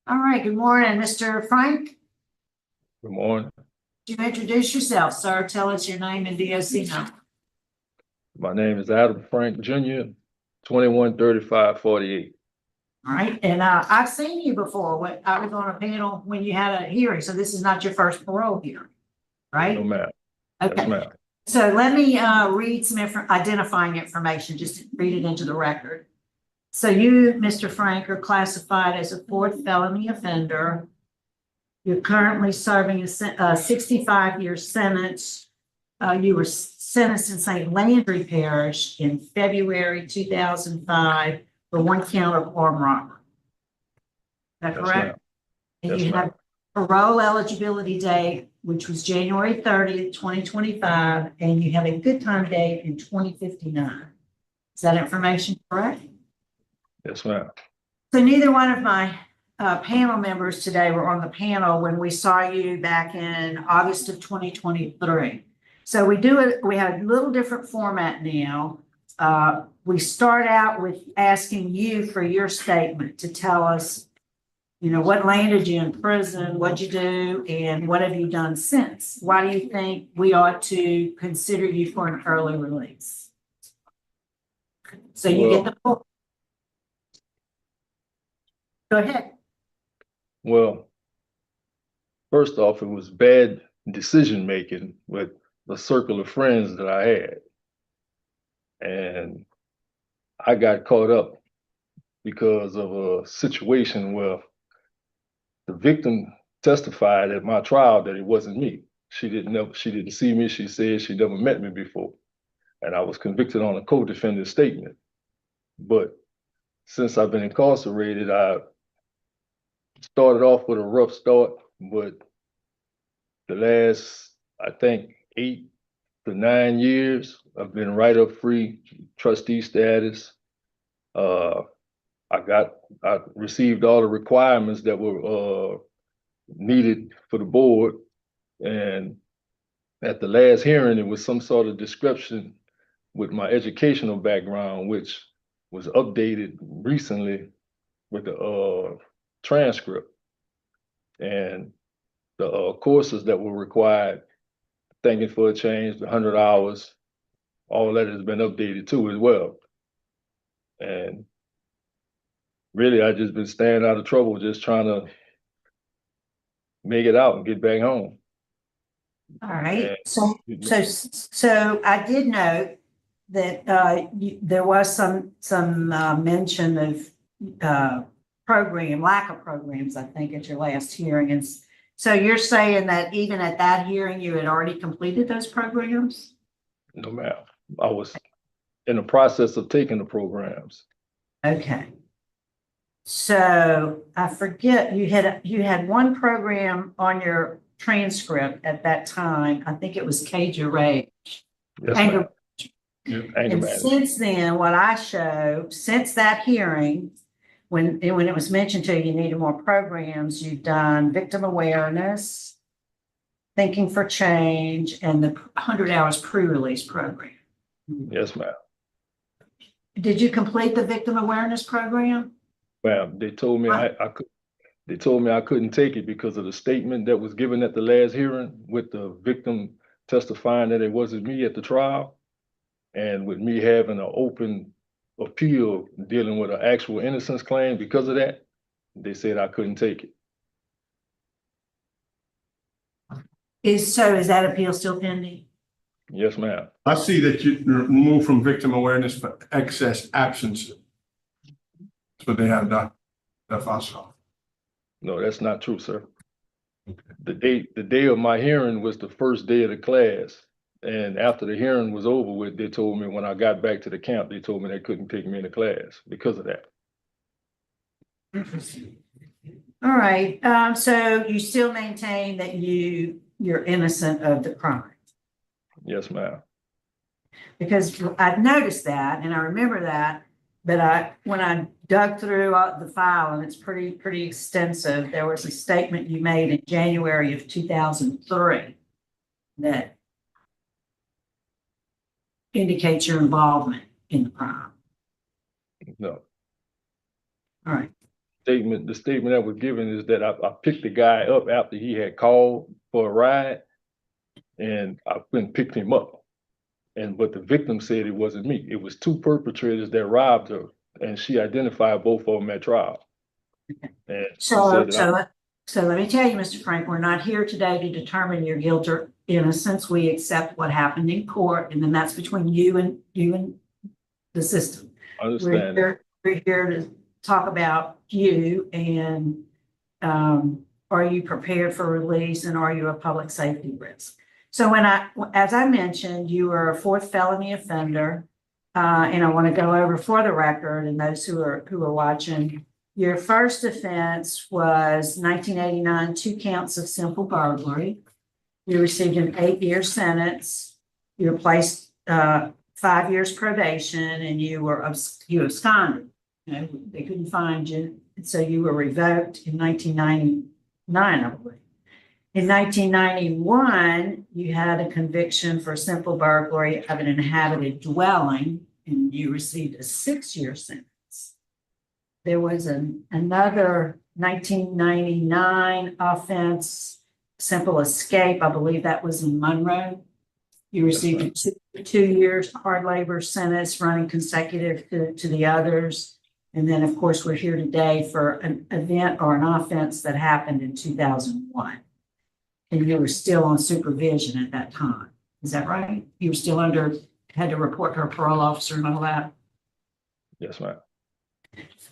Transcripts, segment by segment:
All right, good morning, Mr. Frank. Good morning. Could you introduce yourself, sir? Tell us your name and DOC number. My name is Adam Frank Jr., 213548. All right, and I've seen you before. I was on a panel when you had a hearing, so this is not your first parole hearing, right? No, ma'am. Okay. Yes, ma'am. So let me read some identifying information, just to read it into the record. So you, Mr. Frank, are classified as a fourth felony offender. You're currently serving a 65-year sentence. You were sentenced in St. Landry Parish in February 2005 for one count of armed robbery. Is that Yes, correct? ma'am. And Yes, you ma'am. have parole eligibility date, which was January 30th, 2025, and you have a good time date in 2059. Is that information correct? Yes, ma'am. So neither one of my panel members today were on the panel when we saw you back in August of 2023. So we have a little different format now. We start out with asking you for your statement to tell us, what landed you in prison, what'd you do, and what have you done since? Why do you think we ought to consider you for an early release? So you get the floor. Go ahead. Well, first off, it was bad decision making with the circle of friends that I had. And I got caught up because of a situation where the victim testified at my trial that it wasn't me. She didn't see me. She said she never met me before. And I was convicted on a co-defendant statement. But since I've been incarcerated, I started off with a rough start, but the last, I think, 8 to 9 years, I've been write-up free, trustee status. I received all the requirements that were needed for the board. And at the last hearing, it was some sort of description with my educational background, which was updated recently with the transcript. And the courses that were required, thanking for a change, the 100 hours, all that has been updated too as well. And really, I just been staying out of trouble, just trying to make it out and get back home. All right. And, So I did note that there was some mention of lack of programs, I think, at your last hearing. And so you're saying that even at that hearing, you had already completed those programs? no, ma'am. I was in the process of taking the programs. Okay. So I forget, you had one program on your transcript at that time. I think it was Cage Your Rage. Yes, Anger. ma'am. Anger And management. since then, what I show, since that hearing, when it was mentioned to you needed more programs, you've done victim awareness, thinking for change, and the 100 hours pre-release program. Yes, ma'am. Did you complete the victim awareness program? Ma'am, they told me What? they told me I couldn't take it because of the statement that was given at the last hearing with the victim testifying that it wasn't me at the trial. And with me having an open appeal dealing with an actual innocence claim because of that, they said I couldn't take it. Is that appeal still pending? Yes, ma'am. I see that you removed from victim awareness for excess absences. That's what they have done. That's awesome. No, that's not true, sir. Okay. The day of my hearing was the first day of the class. And after the hearing was over with, they told me when I got back to the camp, they told me they couldn't take me into class because of that. All right. So you still maintain that you're innocent of the crime? Yes, ma'am. Because I've noticed that, and I remember that, but when I dug through the file, and it's pretty extensive, there was a statement you made in January of 2003 that indicates your involvement in the crime. No. All right. the statement that was given is that I picked the guy up after he had called for a ride, and I went and picked him up. But the victim said it wasn't me. It was two perpetrators that robbed her, and she identified both of them at trial. And she said that So let me tell you, Mr. Frank, we're not here today to determine your guilt or innocence. We accept what happened in court, and then that's between you and the system. I understand that. We're here to talk about you and are you prepared for release, and are you a public safety risk? So as I mentioned, you were a fourth felony offender, and I want to go over for the record and those who are watching. Your first offense was 1989, 2 counts of simple burglary. You received an 8-year sentence. You were placed 5 years probation, and you absconded. You know, they couldn't find you, so you were revoked in 1999, I believe. In 1991, you had a conviction for simple burglary of an inhabited dwelling, and you received a 6-year sentence. There was another 1999 offense, simple escape. I believe that was in Monroe. You received a 2 years hard labor sentence running consecutive to the others. And then, of course, we're here today for an event or an offense that happened in 2001. And you were still on supervision at that time. Is that right? You were still had to report to a parole officer and all that? Yes, ma'am.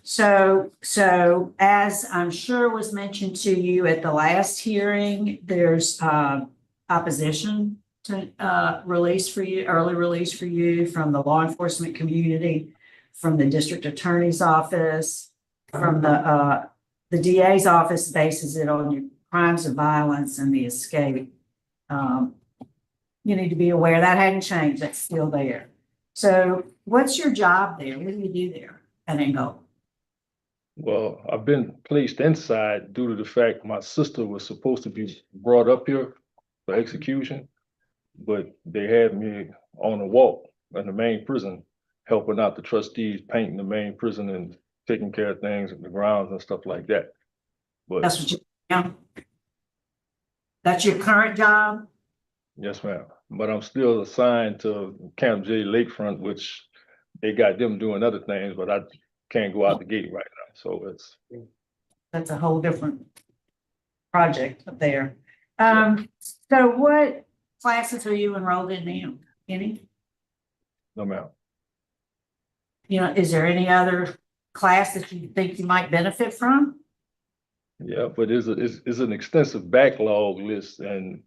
So as I'm sure was mentioned to you at the last hearing, there's opposition to early release for you from the law enforcement community, from the district attorney's office, from the DA's office bases it on your crimes of violence and the escape. You need to be aware that hadn't changed. That's still there. So what's your job there? What do you do there at Angola? Well, I've been placed inside due to the fact my sister was supposed to be brought up here for execution, but they had me on a walk in the main prison, helping out the trustees, painting the main prison and taking care of things in the grounds and stuff like that. But That's what that's your current job? yes, ma'am. But I'm still assigned to Camp J Lakefront, which they got them doing other things, but I can't go out the gate right now. So That's a whole different project up there. So what classes are you enrolled in now? Any? no, ma'am. You know, is there any other class that you think you might benefit from? Yeah, but it's an extensive backlog list, and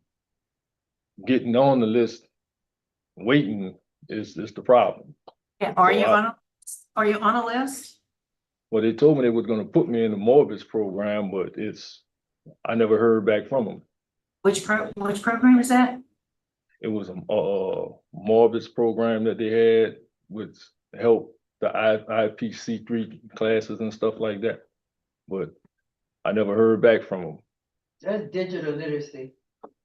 getting on the list, waiting is the problem. Yeah, So are you on a list? Well, they told me they were going to put me in the Morbis program, but I never heard back from them. Which program is that? It was a Morbis program that they had, which helped the IPC3 classes and stuff like that. But I never heard back from them. That's digital literacy.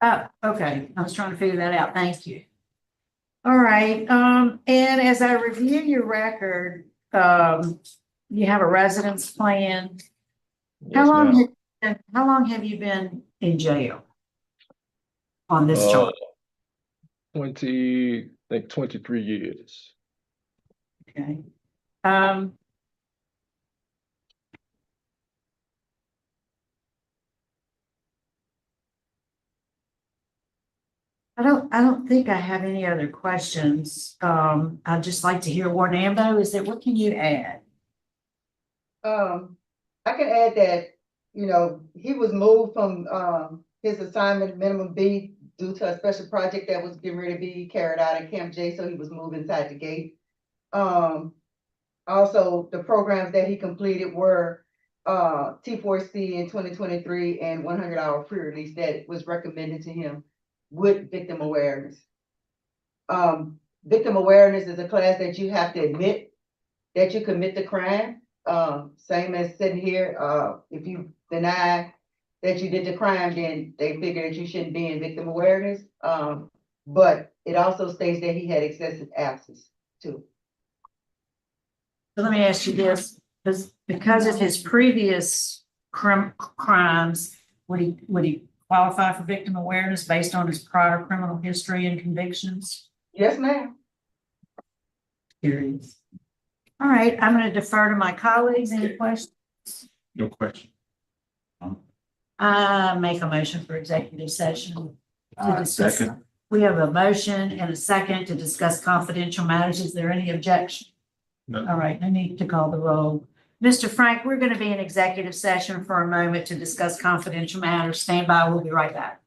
Oh, okay. I was trying to figure that out. Thank you. All right. And as I review your record, you have a residence plan. Yes, ma'am. How long have you been in jail on this charge? 23 years. Okay. I don't think I have any other questions. I'd just like to hear Warnambo. What can you add? I can add that, he was moved from his assignment minimum B due to a special project that was getting ready to be carried out at Camp J, so he was moved inside the gate. Also, the programs that he completed were T4C in 2023 and 100-hour pre-release that was recommended to him with victim awareness. Victim awareness is a class that you have to admit that you commit the crime. Same as sitting here, if you deny that you did the crime, then they figure that you shouldn't be in victim awareness. But it also states that he had excessive absence too. So let me ask you this, is because of his previous crimes, would he qualify for victim awareness based on his prior criminal history and convictions? Yes, ma'am. Curious. All right, I'm going to defer to my colleagues. Any questions? No question. Make a motion for executive session. To discuss. Second. We have a motion and a second to discuss confidential matters. Is there any objection? No. All right, no need to call the roll. Mr. Frank, we're going to be in executive session for a moment to discuss confidential matters. Stand by. We'll be right back.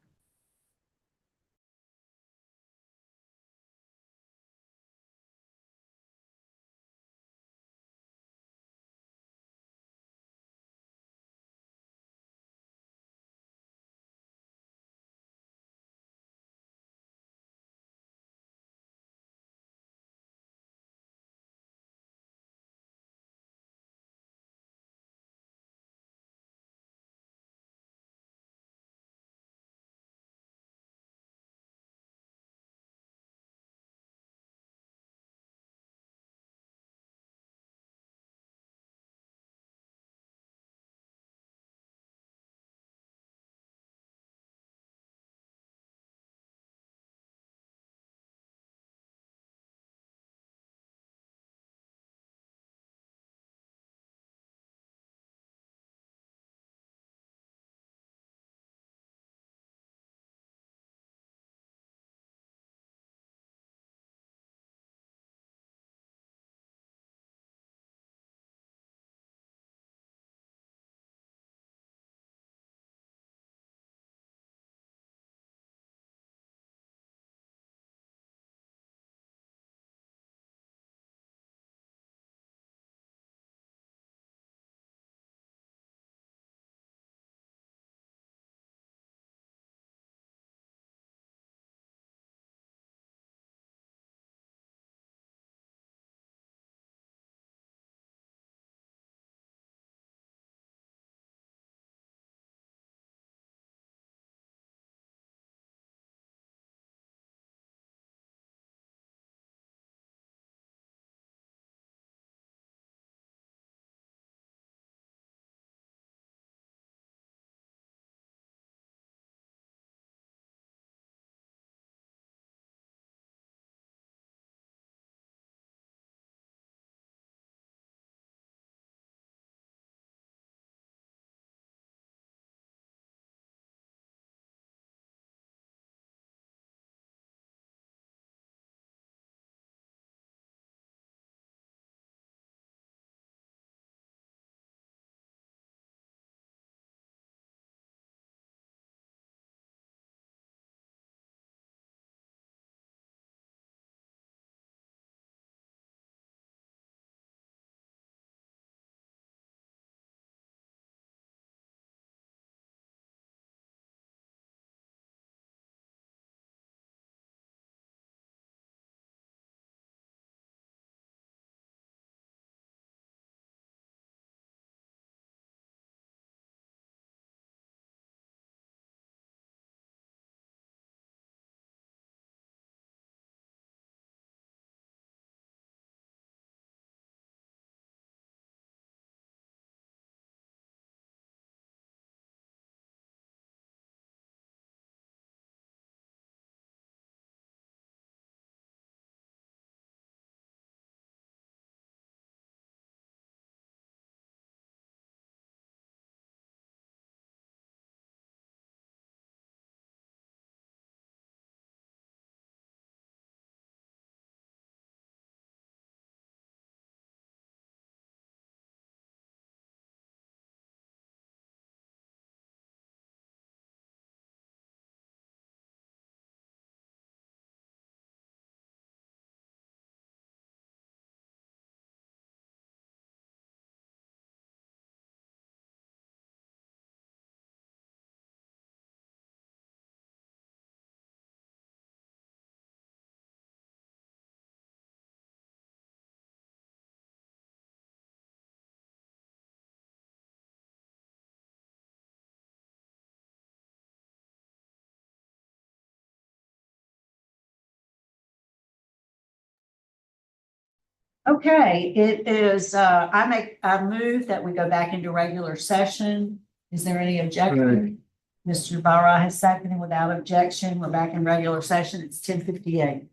Okay, it is, I move that we go back into regular session. Is there any objection? Mr. Barra has seconded without objection. We're back in regular session. It's 10:58.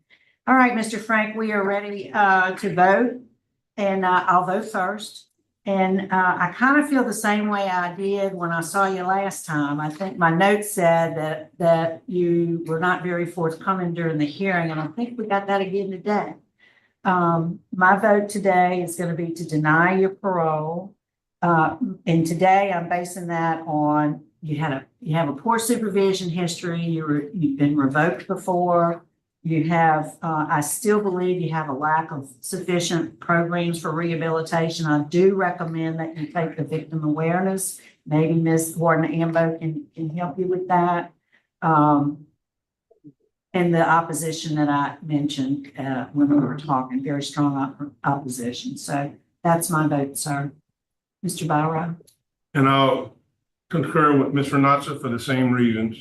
All right, Mr. Frank, we are ready, to vote. And, I'll vote first. And, I kind of feel the same way I did when I saw you last time. I think my notes said that you were not very forthcoming during the hearing, and I think we got that again today. My vote today is going to be to deny your parole. And today I'm basing that on you have a poor supervision history. You've been revoked before. You have, I still believe you have a lack of sufficient programs for rehabilitation. I do recommend that you take the victim awareness. Maybe Ms. Warden Ambo can help you with that. And the opposition that I mentioned when we were talking, very strong opposition. So that's my vote, sir. Mr. Byron. And I'll concur with Ms. Renatza for the same reasons.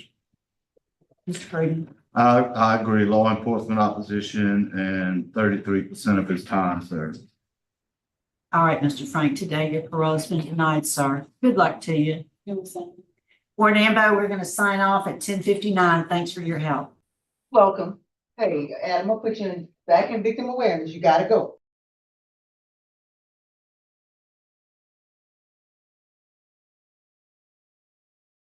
Mr. Grady. I agree. Law enforcement opposition and 33% of his time, sir. All right, Mr. Frank, today your parole has been denied, sir. Good luck to you. Warden Ambo, we're going to sign off at 10:59. Thanks for your help. Welcome. Hey, Adam, I'll put you back in victim awareness. You gotta go.